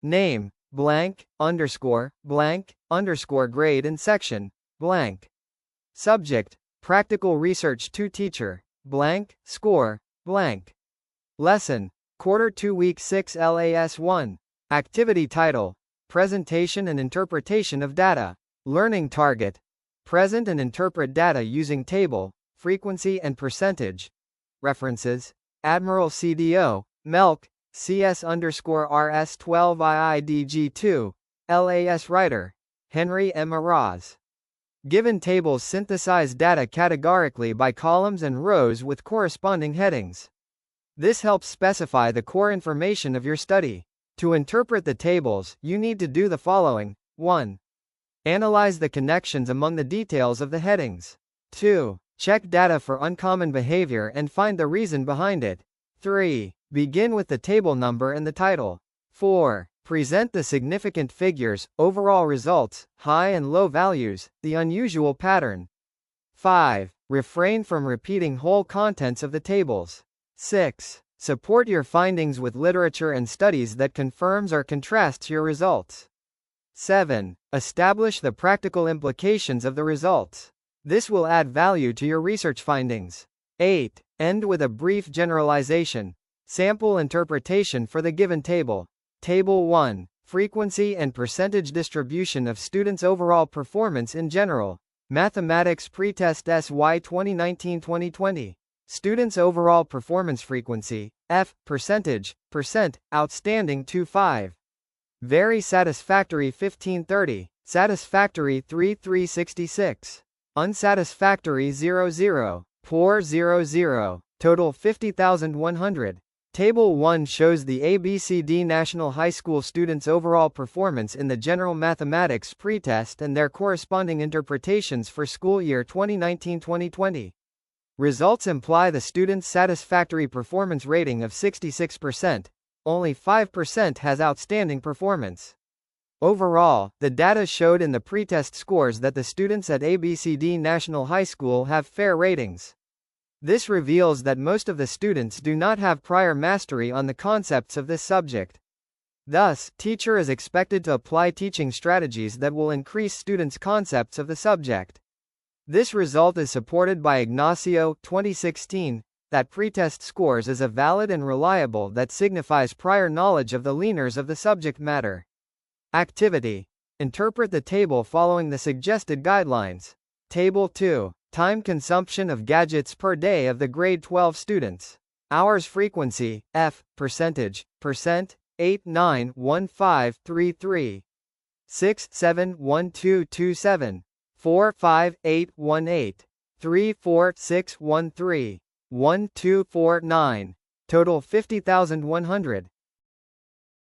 Name, blank, underscore, grade and section, blank. Subject, practical research 2 teacher, blank, score, blank. Lesson, Quarter 2 Week 6 LAS 1. Activity title, Presentation and Interpretation of Data. Learning target, present and interpret data using table, frequency and percentage. References, Admiral CDO, MELC, CS_RS12IIDG2, LAS Writer, Henry M. AROZ. Given tables synthesize data categorically by columns and rows with corresponding headings. This helps specify the core information of your study. To interpret the tables, you need to do the following. 1. Analyze the connections among the details of the headings. 2. Check data for uncommon behavior and find the reason behind it. 3. Begin with the table number and the title. 4. Present the significant figures, overall results, high and low values, the unusual pattern. 5. Refrain from repeating whole contents of the tables. 6. Support your findings with literature and studies that confirms or contrasts your results. 7. Establish the practical implications of the results. This will add value to your research findings. 8. End with a brief generalization. Sample interpretation for the given table. Table 1. Frequency and percentage distribution of students' overall performance in general. Mathematics Pretest SY 2019-2020. Students' overall performance frequency, F, percentage, outstanding 2.5. Very satisfactory 1530, satisfactory 3.366. Unsatisfactory 0.0, poor 0.0, total 50,100. Table 1 shows the ABCD National High School students' overall performance in the General Mathematics Pretest and their corresponding interpretations for school year 2019-2020. Results imply the student's satisfactory performance rating of 66%. Only 5% has outstanding performance. Overall, the data showed in the pretest scores that the students at ABCD National High School have fair ratings. This reveals that most of the students do not have prior mastery on the concepts of this subject. Thus, teacher is expected to apply teaching strategies that will increase students' concepts of the subject. This result is supported by Ignacio, 2016, that pretest scores is a valid and reliable that signifies prior knowledge of the leaners of the subject matter. Activity. Interpret the table following the suggested guidelines. Table 2. Time consumption of gadgets per day of the grade 12 students. Hours frequency, F, percentage, 891533. 671227. 45818. 34613. 1249. Total 50,100.